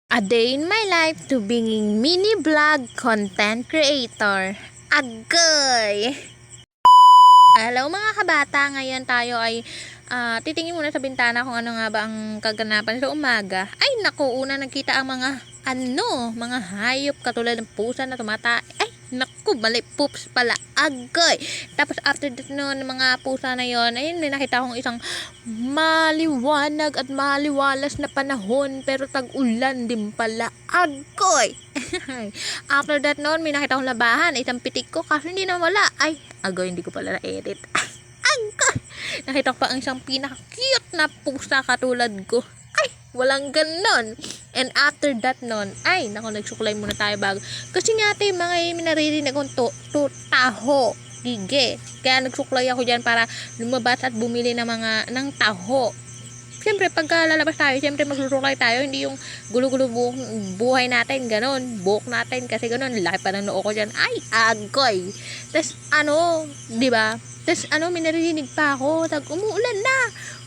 A day in my life to being mini vlog content creator. Agoy! Hello mga kabata, ngayon tayo ay titingin muna sa bintana kung ano nga ba ang kaganapan sa umaga. Ay naku, una nagkita ang mga hayop katulad ng pusa na tumata. Ay naku, mali, poops pala. Agoy! Tapos after that noon, mga pusa na yon, ayun, may nakita akong isang maliwanag at maliwalas na panahon pero tag-ulan din pala. Agoy! After that noon, may nakita akong labahan, isang pitik ko kasi hindi na wala. Ay, agoy, hindi ko pala na-edit. Agoy! Nakita ko pa ang isang pinaka-cute na pusa katulad ko. Ay, walang ganon. And after that noon, ay, naku, nagsuklay muna tayo bago. Kasi nga tayo, mga naririnig akong taho. Gige. Kaya nagsuklay ako dyan para lumabas at bumili ng taho. Siyempre, pagka lalabas tayo, siyempre magsusuklay tayo, hindi yung gulo-gulo buhay natin, ganon, buhok natin, kasi ganon, laki pa ng noo ko dyan, ay, agoy. Tapos, di ba? Tapos, may naririnig pa ako,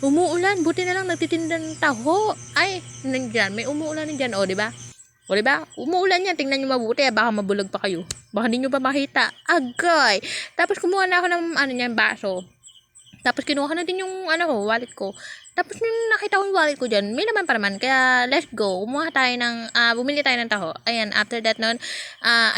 umuulan, buti na lang nagtitinda ng taho, ay, nandyan, may umuulan nandyan, di ba? O, diba? Umuulan yan. Tingnan nyo mabuti. Baka mabulag pa kayo. Baka hindi nyo pa makita. Agoy! Tapos kumuha na ako ng baso. Tapos kinuha na din yung wallet ko. Tapos nung nakita ko yung wallet ko dyan, may naman pa naman. Kaya let's go. Bumili tayo ng taho. Ayan, after that nun,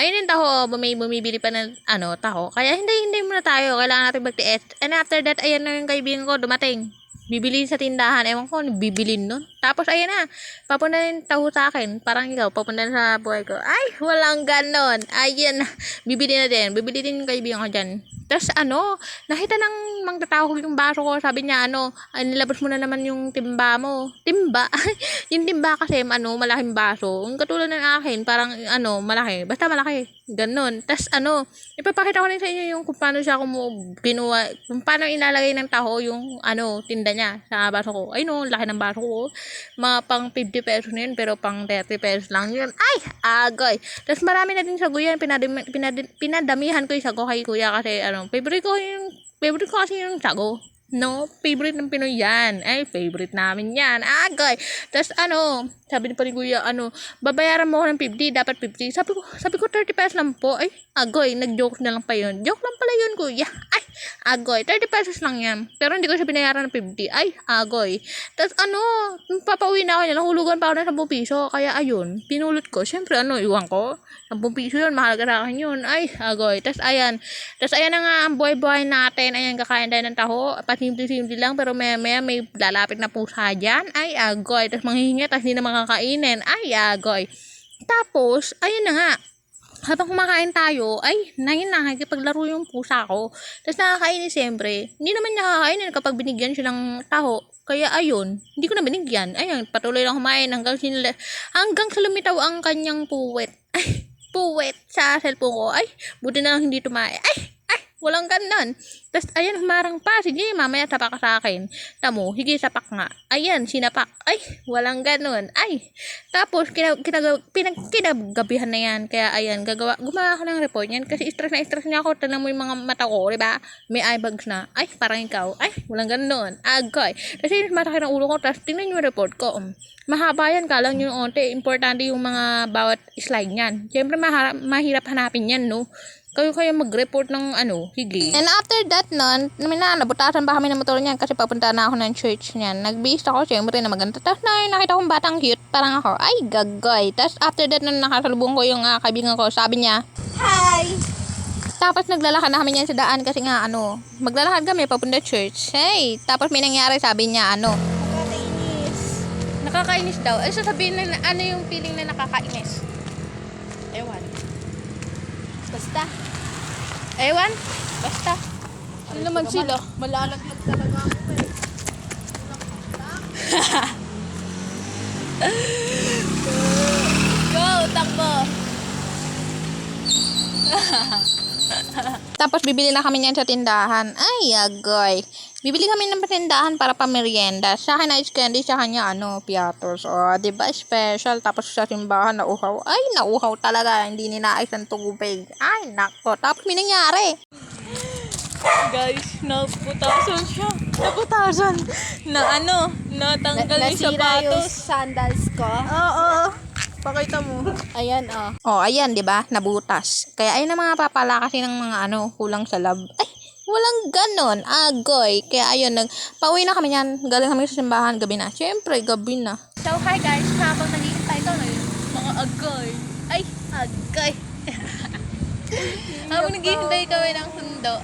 ayun yung taho, bumibili pa ng taho. Kaya hindi muna tayo. Kailangan natin magtiis. And after that, ayan na yung kaibigan ko, dumating. Bibili sa tindahan. Ewan ko, bibilin nun. Tapos, ayan na. Papunta na yung taho sa akin. Parang ikaw, papunta na sa buhay ko. Ay, walang ganon. Ayan. Bibili na din. Bibili din yung kaibigan ko dyan. Tapos, nakita ng magtatao ko yung baso ko. Sabi niya, nilabas mo na naman yung timba mo. Timba? Yung timba kasi, malaking baso. Yung katulad ng akin, parang, malaki. Basta malaki. Ganon. Tapos, ipapakita ko rin sa inyo yung kung paano siya kinuha, kung paano ilalagay ng taho yung, tinda niya sa baso ko. Ay, laki ng baso ko. Mga pang 50 pesos na yun, pero pang 30 pesos lang yun. Ay, agoy. Tapos, marami na din sago yan. Pinadamihan ko yung sago kay kuya kasi, favorite ko kasi yung sago. No, favorite ng Pinoy yan. Ay, favorite namin yan. Agoy. Tapos, sabi ni kuya, babayaran mo ako ng 50, dapat 50. Sabi ko 30 pesos lang po. Ay, agoy, nag-joke na lang pa yun. Joke lang pala yun, kuya. Ay, agoy, 30 pesos lang yan. Pero hindi ko siya binayaran ng 50. Ay, agoy. Tapos, papauwi na ako niya. Nahulugan pa ako ng 10 piso. Kaya, ayun, pinulot ko. Siyempre, iwan ko. 10 piso yun, mahalaga sa akin yun. Ay, agoy. Tapos, ayan na nga ang buhay-buhay natin. Ayan, kakain tayo ng taho. Simple lang, pero may lalapit na pusa dyan. Ay, agoy. Tapos manghihingi, tapos hindi na makakainin. Ay, agoy. Tapos, ayun na nga. Habang kumakain tayo, ay, nakikipaglaro yung pusa ko. Tapos nakakainin siyempre. Hindi naman niya kakainin kapag binigyan siya ng taho. Kaya ayun, hindi ko na binigyan. Ayun, patuloy lang kumain hanggang sa lumitaw ang kanyang puwet. Ay, puwet sa cellphone ko. Ay, buti na lang hindi tumae. Ay, walang ganon. Tapos, ayan, humarang pa. Sige, mamaya sapak ka sa akin. Tamo, higi, sapak nga. Ayan, sinapak. Ay, walang ganon. Ay, tapos, kinagabihan na yan. Kaya, ayan, gumawa ako ng report yan. Kasi stress niya ako. Tanong mo yung mga mata ko, diba? May eye bags na. Ay, parang ikaw. Ay, walang ganon. Agoy. Kasi, masakit ang ulo ko. Tapos, tingnan yung report ko. Mahaba yan, kalang yung onte. Importante yung mga bawat slide niyan. Siyempre, mahirap hanapin yan, no? Kayo mag-report ng higi. And after that nun, nabutasan ba kami ng motor niyan kasi papunta na ako ng church niyan. Nag-base ako, syempre na maganda. Tapos nakita kong batang cute, parang ako, ay gagoy. Tapos after that nun, nakasalubong ko yung kaibigan ko, sabi niya, hi! Tapos naglalakad na kami niyan sa daan kasi nga maglalakad kami papunta church. Hey! Tapos may nangyari, sabi niya, nakakainis daw. Ay, sasabihin na yung feeling na nakakainis. Ewan. Basta. Ano naman sila? Malalaglag talaga ako Go, takbo. Tapos bibili na kami niyan sa tindahan. Ay, agoy. Bibili kami ng tindahan para pamerienda. Sa akin ice candy, sa kanya piatos. O, diba, special. Tapos sa simbahan, nauhaw. Ay, nauhaw talaga. Hindi ninais ang tubig. Ay, nako. Tapos may nangyari. Guys, naputasan siya. Naputasan. Natanggal yung Nasira yung sapatos. sandals ko. Oo. Pakita mo. Ayan, oh. Oh, ayan, 'di ba? Nabutas. Kaya ayun ang mga papala kasi ng mga kulang sa love. Ay, walang ganon. Agoy. Kaya ayun, pauwi na kami niyan. Galing kami sa simbahan, gabi na. Syempre, gabi na. So, hi guys. Habang naghihintay ito na yun, mga agoy. Ay, agoy. Habang naghihintay kami ng sundo,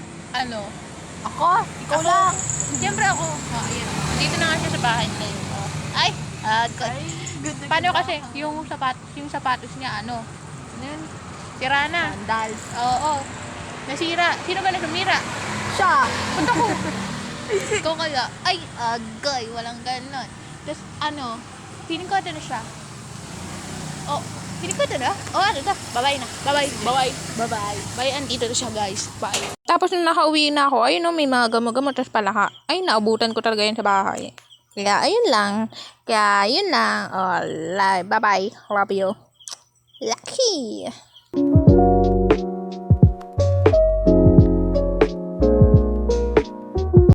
Ako? Ikaw lang. Siyempre ako. Oh, ayan. Dito na nga siya sa bahay nila. Oh. Ay, agoy. Paano kasi, yung sapatos niya, ano yun? Sira na. Sandals. Oo. Nasira. Sino ba nagsumira? Siya. Ba't ako? Ikaw kaya. Ay, agay. Walang ganon. Tapos, feeling ko ito na siya. Oh, feeling ko ito na. Oh, ano ito? Bye-bye na. Bye-bye. Bye-bye. Bye-bye. Bye, andito na siya, guys. Bye. Tapos nung nakauwi na ako, ayun may mga gamo-gamo, tapos palaka. Ay, naabutan ko talaga yun sa bahay. Kaya, ayun lang. Kaya, yun lang. Oh, bye-bye. Love you. Lucky.